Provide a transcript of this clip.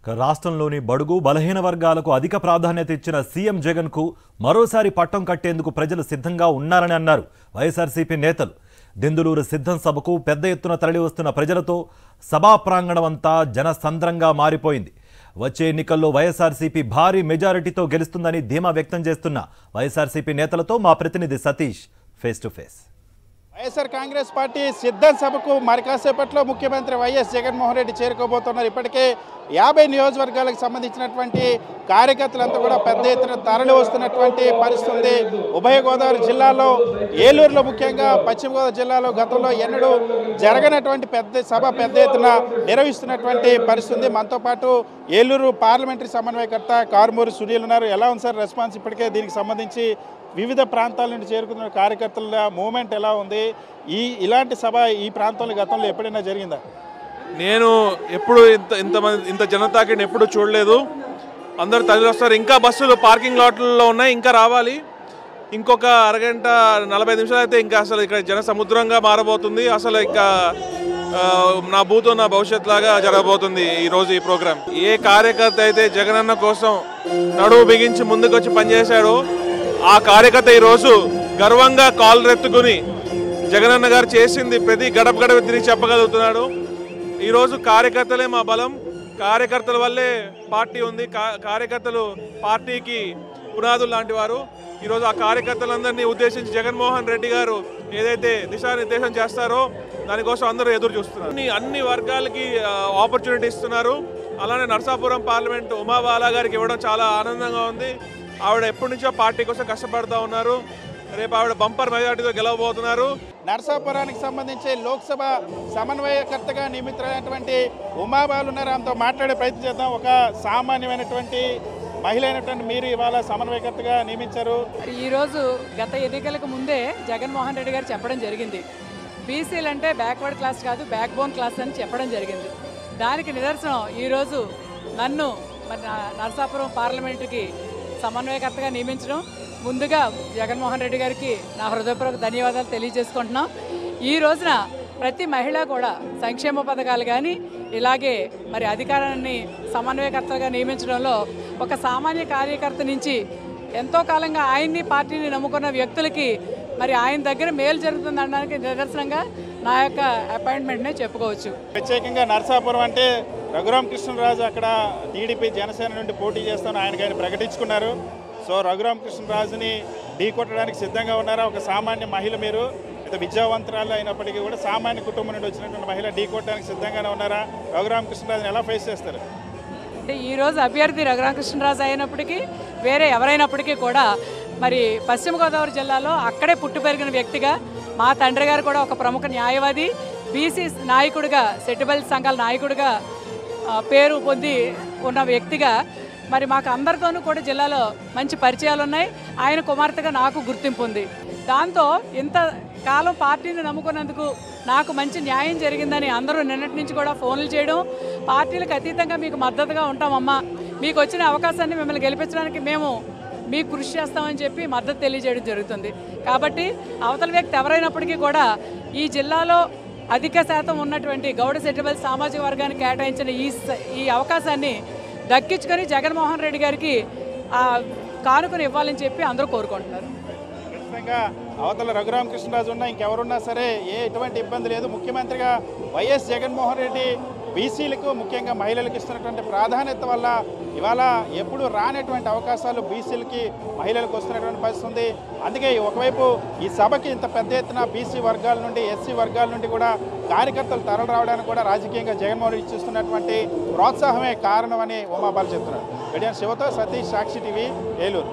రాష్ట్రంలోని బడుగు బలహీన వర్గాలకు అధిక ప్రాధాన్యత ఇచ్చిన సీఎం జగన్ కు మరోసారి పట్టం కట్టేందుకు ప్రజలు సిద్ధంగా ఉన్నారని అన్నారు వైఎస్ఆర్సీపీ నేతలు. దెందులూరు సిద్ధం సభకు పెద్ద ఎత్తున తరలివస్తున్న ప్రజలతో సభా ప్రాంగణమంతా జనసంద్రంగా మారిపోయింది. వచ్చే ఎన్నికల్లో వైఎస్ఆర్సీపీ భారీ మెజారిటీతో గెలుస్తుందని ధీమా వ్యక్తం చేస్తున్న వైఎస్ఆర్సీపీ నేతలతో మా ప్రతినిధి Satish face to face. YSR Congress party సిద్ధం సభకు మరి కాసేపట్లో ముఖ్యమంత్రి వైఎస్ జగన్మోహన్ రెడ్డి చేరుకోబోతున్నారు. ఇప్పటికే 50 నియోజకవర్గాలకు సంబంధించినటువంటి కార్యకర్తలంతా కూడా పెద్ద ఎత్తున తరలి వస్తున్నటువంటి పరిస్థితి ఉంది. ఉభయ గోదావరి జిల్లాలో ఏలూరులో ముఖ్యంగా పశ్చిమ గోదావరి జిల్లాలో గతంలో ఎన్నడూ జరగనటువంటి పెద్ద ఎత్తున నిర్వహిస్తున్నటువంటి పరిస్థితి ఉంది. మనతో పాటు ఏలూరు పార్లమెంటరీ సమన్వయకర్త కారుమూరి సునీల్ ఉన్నారు. ఎలా ఉంది సార్ రెస్పాన్స్ ఇప్పటికే దీనికి సంబంధించి? వివిధ ప్రాంతాల నుండి చేరుకున్న కార్యకర్తల మూవ్మెంట్ ఎలా ఉంది? ఇలాంటి సభ ఈ ప్రాంతంలో గతంలో ఎప్పుడైనా జరిగిందా? నేను ఎప్పుడు ఇంత జనతాకిని ఎప్పుడు చూడలేదు. అందరు తల్లి వస్తారు. ఇంకా బస్సులు పార్కింగ్ లాట్లలో ఉన్నాయి, ఇంకా రావాలి. ఇంకొక అరగంట 45 నిమిషాలు అయితే ఇంకా అసలు ఇక్కడ జన సముద్రంగా మారబోతుంది. అసలు ఇంకా నా భూతో నా భవిష్యత్ లాగా జరగబోతుంది ఈరోజు ఈ ప్రోగ్రాం. ఏ కార్యకర్త అయితే జగనన్న కోసం నడువు బిగించి ముందుకు వచ్చి పనిచేశాడో ఆ కార్యకర్త ఈరోజు గర్వంగా కాళ్ళు రెత్తుకుని జగనన్న గారు చేసింది ప్రతి గడప గడప తిరిగి చెప్పగలుగుతున్నాడు. ఈరోజు కార్యకర్తలే మా బలం, కార్యకర్తల వల్లే పార్టీ ఉంది, కార్యకర్తలు పార్టీకి పునాదులు లాంటి వారు. ఈరోజు ఆ కార్యకర్తలందరినీ ఉద్దేశించి జగన్మోహన్ రెడ్డి గారు ఏదైతే దిశానిర్దేశం చేస్తారో దానికోసం అందరూ ఎదురు చూస్తున్నారు. అన్ని వర్గాలకి ఆపర్చునిటీ ఇస్తున్నారు. అలానే నరసాపురం పార్లమెంట్ ఉమాబాలా గారికి ఇవ్వడం చాలా ఆనందంగా ఉంది. ఆవిడ ఎప్పటి నుంచో పార్టీ కోసం కష్టపడుతూ ఉన్నారు. రేపు ఆవిడ బంపర్ మెజార్టీతో గెలవబోతున్నారు. నరసాపురానికి సంబంధించి లోక్సభ సమన్వయకర్తగా నియమితులైనటువంటి ఉమాబాలు ఉన్నారు. ఆమెతో మాట్లాడే ప్రయత్నం చేద్దాం. ఒక సామాన్యమైనటువంటి మహిళ అయినటువంటి మీరు ఇవాళ సమన్వయకర్తగా నియమించారు. ఈరోజు గత ఎన్నికలకు ముందే జగన్మోహన్ రెడ్డి గారు చెప్పడం జరిగింది, బీసీలు అంటే బ్యాక్వర్డ్ క్లాస్ కాదు బ్యాక్ బోన్ క్లాస్ అని చెప్పడం జరిగింది. దానికి నిదర్శనం ఈరోజు నన్ను నరసాపురం పార్లమెంటుకి సమన్వయకర్తగా నియమించడం. ముందుగా జగన్మోహన్ రెడ్డి గారికి నా హృదయపూర్వక ధన్యవాదాలు తెలియజేసుకుంటున్నాం. ఈ రోజున ప్రతి మహిళ కూడా సంక్షేమ పథకాలు కానీ ఇలాగే మరి అధికారాన్ని సమన్వయకర్తగా నియమించడంలో ఒక సామాన్య కార్యకర్త నుంచి ఎంతో కాలంగా ఆయన్ని పార్టీని నమ్ముకున్న వ్యక్తులకి మరి ఆయన దగ్గర మేలు జరుగుతుంది అనడానికి నిదర్శనంగా నా యొక్క అపాయింట్మెంట్నే చెప్పుకోవచ్చు. ప్రత్యేకంగా నరసాపురం అంటే రఘురామకృష్ణరాజు అక్కడ టీడీపీ జనసేన నుండి పోటీ చేస్తామని ఆయన ప్రకటించుకున్నారు. సో రఘురామకృష్ణరాజుని ఢీ కొట్టడానికి సిద్ధంగా ఉన్నారా? ఒక సామాన్య మహిళ, మీరు అయితే విద్యావంతురాలు అయినప్పటికీ కూడా సామాన్య కుటుంబం నుండి వచ్చినటువంటి మహిళ ఢీ కొట్టడానికి సిద్ధంగానే ఉన్నారా? రఘురామకృష్ణరాజుని ఎలా ఫేస్ చేస్తారు? అంటే ఈరోజు అభ్యర్థి రఘురామకృష్ణరాజు అయినప్పటికీ వేరే ఎవరైనప్పటికీ కూడా మరి పశ్చిమ గోదావరి జిల్లాలో అక్కడే పుట్టి పెరిగిన వ్యక్తిగా మా తండ్రి గారు కూడా ఒక ప్రముఖ న్యాయవాది, బీసీ నాయకుడిగా, సెటిబల్ సంఘాల నాయకుడిగా పేరు పొంది ఉన్న వ్యక్తిగా మరి మాకు అందరితోనూ కూడా జిల్లాలో మంచి పరిచయాలు ఉన్నాయి. ఆయన కుమార్తెగా నాకు గుర్తింపు ఉంది. దాంతో ఇంత కాలం పార్టీని నమ్ముకున్నందుకు నాకు మంచి న్యాయం జరిగిందని అందరూ నిన్నటి నుంచి కూడా ఫోన్లు చేయడం, పార్టీలకు అతీతంగా మీకు మద్దతుగా ఉంటామమ్మా, మీకు వచ్చిన అవకాశాన్ని మిమ్మల్ని గెలిపించడానికి మేము మీకు కృషి చేస్తామని చెప్పి మద్దతు తెలియజేయడం జరుగుతుంది. కాబట్టి అవతల వ్యక్తి ఎవరైనప్పటికీ కూడా ఈ జిల్లాలో అధిక శాతం ఉన్నటువంటి గౌడ సెటిబల్ సామాజిక వర్గానికి కేటాయించిన ఈ అవకాశాన్ని దక్కించుకొని జగన్మోహన్ రెడ్డి గారికి కానుకను ఇవ్వాలని చెప్పి అందరూ కోరుకుంటున్నారు. ఖచ్చితంగా అవతల రఘురామకృష్ణరాజు ఉన్నా ఇంకెవరున్నా సరే ఎటువంటి ఇబ్బంది లేదు. ముఖ్యమంత్రిగా వైఎస్ జగన్మోహన్ రెడ్డి బీసీలకు ముఖ్యంగా మహిళలకు ఇస్తున్నటువంటి ప్రాధాన్యత వల్ల ఇవాళ ఎప్పుడు రానటువంటి అవకాశాలు బీసీలకి మహిళలకు వస్తున్నటువంటి పరిస్థితి ఉంది. అందుకే ఒకవైపు ఈ సభకి ఇంత పెద్ద ఎత్తున బీసీ వర్గాల నుండి ఎస్సీ వర్గాల నుండి కూడా కార్యకర్తలు తరలి రావడానికి కూడా రాజకీయంగా జగన్మోహన్ రెడ్డి ఇస్తున్నటువంటి ప్రోత్సాహమే కారణమని ఉమాబాలు చెప్తున్నారు. గడియాన్ శివతో సతీష్, సాక్షి టీవీ, ఏలూరు.